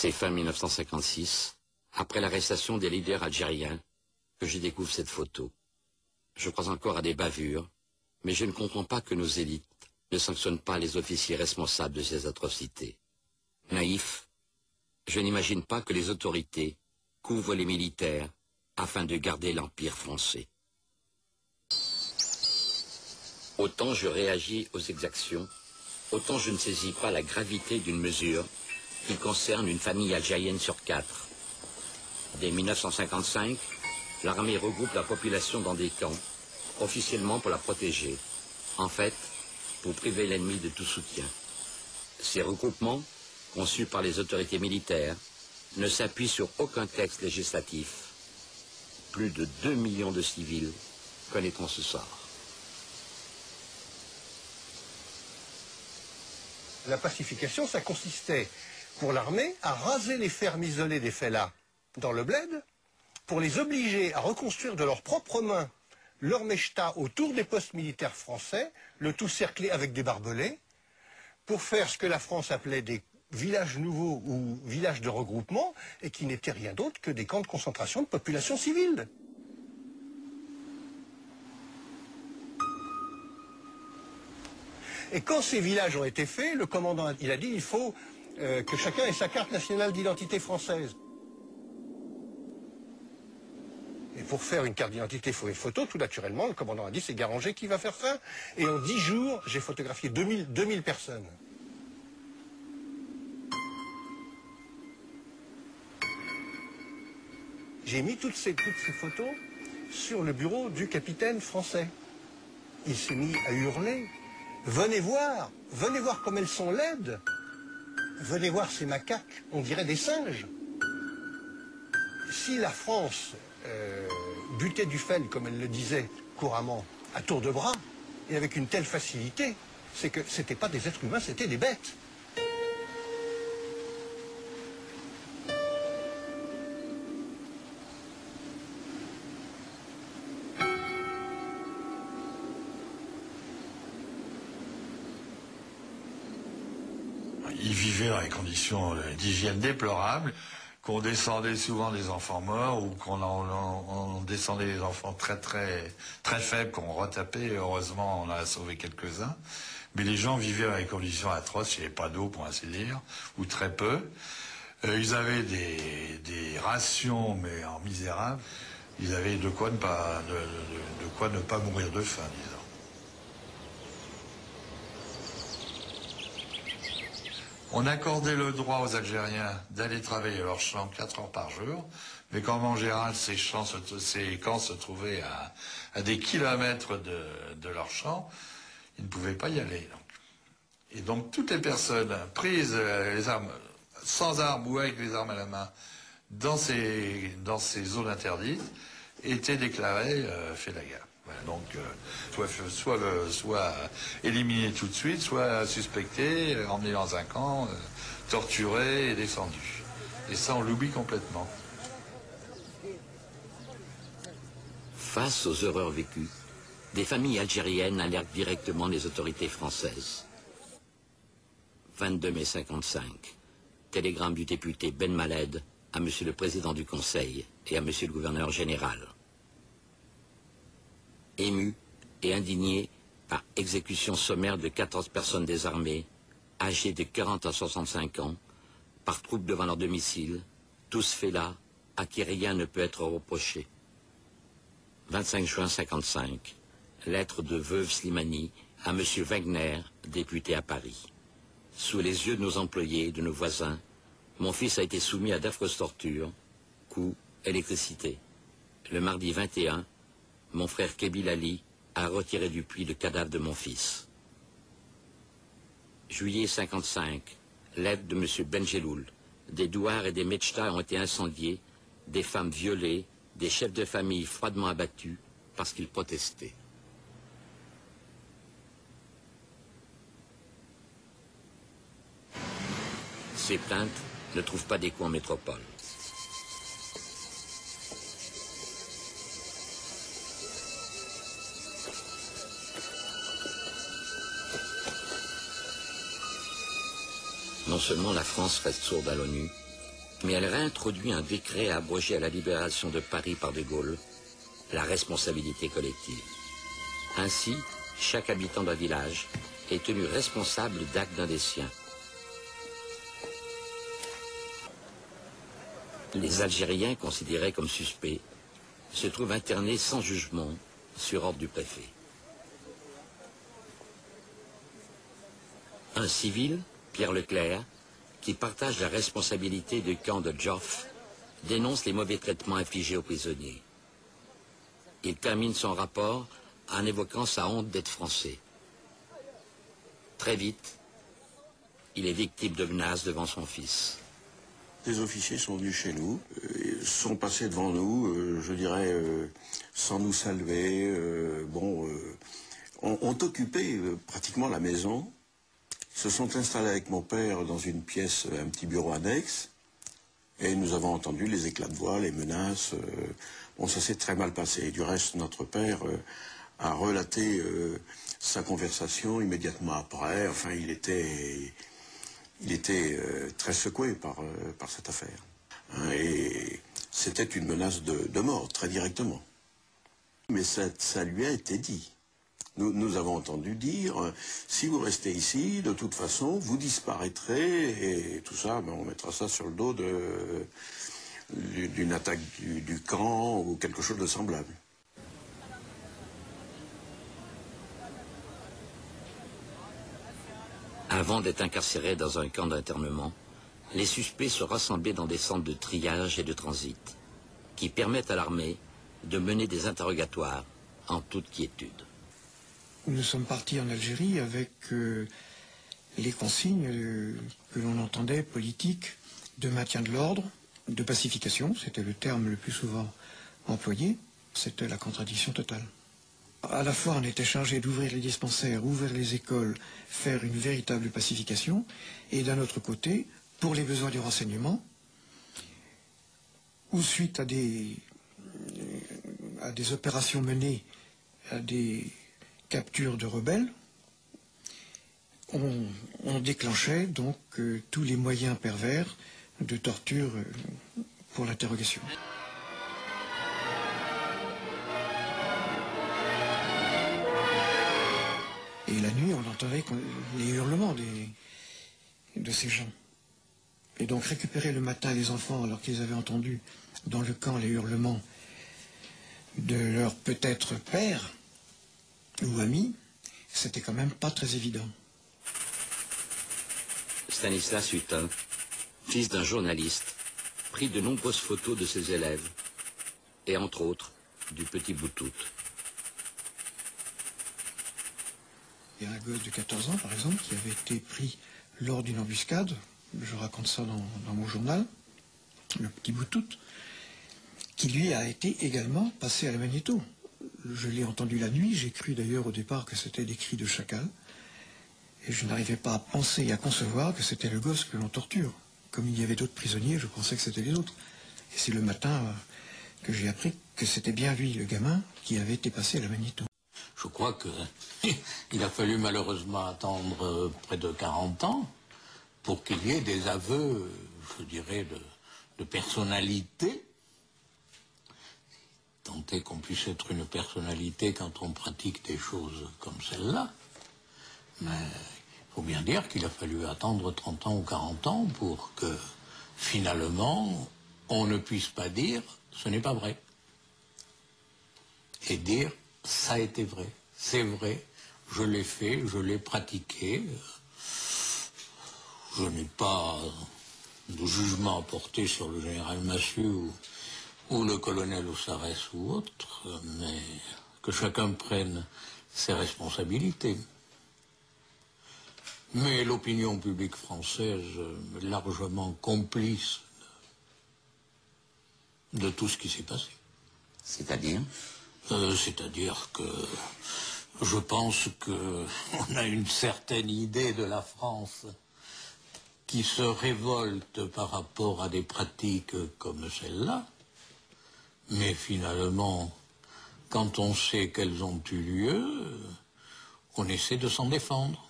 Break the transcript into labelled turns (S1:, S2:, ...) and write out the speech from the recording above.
S1: C'est fin 1956, après l'arrestation des leaders algériens, que je découvre cette photo. Je crois encore à des bavures, mais je ne comprends pas que nos élites ne sanctionnent pas les officiers responsables de ces atrocités. Naïf, je n'imagine pas que les autorités couvrent les militaires afin de garder l'Empire français. Autant je réagis aux exactions, autant je ne saisis pas la gravité d'une mesure qui concerne une famille algérienne sur 4. Dès 1955, l'armée regroupe la population dans des camps, officiellement pour la protéger, en fait, pour priver l'ennemi de tout soutien. Ces regroupements, conçus par les autorités militaires, ne s'appuient sur aucun texte législatif. Plus de 2 millions de civils connaîtront ce sort.
S2: La pacification, ça consistait, pour l'armée, à raser les fermes isolées des fellahs dans le bled, pour les obliger à reconstruire de leurs propres mains leur mechta autour des postes militaires français, le tout cerclé avec des barbelés, pour faire ce que la France appelait des villages nouveaux ou villages de regroupement, et qui n'étaient rien d'autre que des camps de concentration de population civile. Et quand ces villages ont été faits, le commandant il a dit il faut que chacun ait sa carte nationale d'identité française. Et pour faire une carte d'identité, il faut une photo, tout naturellement. Le commandant a dit c'est Garanger qui va faire ça. Et en 10 jours, j'ai photographié 2000 personnes. J'ai mis toutes ces photos sur le bureau du capitaine français. Il s'est mis à hurler. Venez voir comme elles sont laides. Venez voir ces macaques, on dirait des singes. Si la France butait Dufresne, comme elle le disait couramment, à tour de bras, et avec une telle facilité, c'est que ce n'étaient pas des êtres humains, c'était des bêtes.
S3: Ils vivaient dans des conditions d'hygiène déplorables, qu'on descendait souvent des enfants morts ou qu'on descendait des enfants très faibles qu'on retapait. Heureusement, on en a sauvé quelques-uns. Mais les gens vivaient dans des conditions atroces, il n'y avait pas d'eau pour ainsi dire, ou très peu. Ils avaient des rations, mais en misérable. Ils avaient de quoi ne pas mourir de faim, disons. On accordait le droit aux Algériens d'aller travailler leurs champs 4 heures par jour, mais comme en général ces camps se trouvaient à des kilomètres de leurs champs, ils ne pouvaient pas y aller. Et donc toutes les personnes prises les armes, sans armes ou avec les armes à la main dans ces zones interdites étaient déclarées faits de la guerre. Voilà, donc soit éliminé tout de suite, soit suspecté, emmené dans un camp, torturé et descendu. Et ça, on l'oublie complètement.
S1: Face aux horreurs vécues, des familles algériennes alertent directement les autorités françaises. 22 mai 55. Télégramme du député Ben Maled à Monsieur le Président du Conseil et à Monsieur le Gouverneur général. Ému et indigné par exécution sommaire de 14 personnes désarmées, âgées de 40 à 65 ans, par troupes devant leur domicile, tous faits là, à qui rien ne peut être reproché. 25 juin 55, lettre de veuve Slimani à M. Wegner, député à Paris. Sous les yeux de nos employés et de nos voisins, mon fils a été soumis à d'affreuses tortures, coups, électricité. Le mardi 21, mon frère Kebil Ali a retiré du puits le cadavre de mon fils. Juillet 55, lettre de M. Benjeloul. Des douars et des mechtas ont été incendiés, des femmes violées, des chefs de famille froidement abattus parce qu'ils protestaient. Ces plaintes ne trouvent pas d'écho en métropole. Non seulement la France reste sourde à l'ONU, Mais elle réintroduit un décret abrogé à la libération de Paris par de Gaulle, la responsabilité collective. Ainsi, chaque habitant d'un village est tenu responsable d'actes d'un des siens. Les Algériens, considérés comme suspects, se trouvent internés sans jugement sur ordre du préfet. Un civil, Pierre Leclerc, qui partage la responsabilité du camp de Joffre, dénonce les mauvais traitements infligés aux prisonniers. Il termine son rapport en évoquant sa honte d'être français. Très vite, il est victime de menaces devant son fils.
S4: Des officiers sont venus chez nous, sont passés devant nous, je dirais, sans nous saluer. Ont occupé pratiquement la maison, se sont installés avec mon père dans une pièce, un petit bureau annexe, et nous avons entendu les éclats de voix, les menaces. Bon, ça s'est très mal passé. Du reste, notre père a relaté sa conversation immédiatement après. Enfin, il était très secoué par cette affaire. Et c'était une menace de mort, très directement. Mais ça lui a été dit. Nous avons entendu dire, si vous restez ici, de toute façon, vous disparaîtrez, et tout ça, ben, on mettra ça sur le dos d'une attaque du camp ou quelque chose de semblable.
S1: Avant d'être incarcérés dans un camp d'internement, les suspects se rassemblaient dans des centres de triage et de transit, qui permettent à l'armée de mener des interrogatoires en toute quiétude.
S5: Nous sommes partis en Algérie avec les consignes que l'on entendait politiques de maintien de l'ordre, de pacification, c'était le terme le plus souvent employé, c'était la contradiction totale. À la fois on était chargé d'ouvrir les dispensaires, ouvrir les écoles, faire une véritable pacification, et d'un autre côté, pour les besoins du renseignement, ou suite à des opérations menées, à des capture de rebelles, on déclenchait donc tous les moyens pervers de torture pour l'interrogation. Et la nuit, on entendait les hurlements de ces gens. Et donc récupérer le matin les enfants alors qu'ils avaient entendu dans le camp les hurlements de leur peut-être père, ou amis, c'était quand même pas très évident.
S1: Stanislas Hutin, fils d'un journaliste, prit de nombreuses photos de ses élèves, et entre autres, du petit Boutout.
S5: Il y a un gosse de 14 ans, par exemple, qui avait été pris lors d'une embuscade, je raconte ça dans mon journal, le petit Boutout, qui lui a été également passé à la magnéto. Je l'ai entendu la nuit, j'ai cru d'ailleurs au départ que c'était des cris de chacal, et je n'arrivais pas à penser et à concevoir que c'était le gosse que l'on torture. Comme il y avait d'autres prisonniers, je pensais que c'était les autres. Et c'est le matin que j'ai appris que c'était bien lui, le gamin, qui avait été passé à la magnéto.
S6: Je crois qu'il a fallu malheureusement attendre près de 40 ans pour qu'il y ait des aveux, je dirais, de personnalité. Tant est qu'on puisse être une personnalité quand on pratique des choses comme celle-là. Mais il faut bien dire qu'il a fallu attendre 30 ans ou 40 ans pour que, finalement, on ne puisse pas dire « ce n'est pas vrai ». Et dire « ça a été vrai, c'est vrai, je l'ai fait, je l'ai pratiqué, je n'ai pas de jugement à porter sur le général Massu ou le colonel Ossarès ou autre, mais que chacun prenne ses responsabilités. » Mais l'opinion publique française est largement complice de tout ce qui s'est passé.
S1: C'est-à-dire ?
S6: C'est-à-dire que je pense qu'on a une certaine idée de la France qui se révolte par rapport à des pratiques comme celle-là, mais finalement, quand on sait qu'elles ont eu lieu, on essaie de s'en défendre.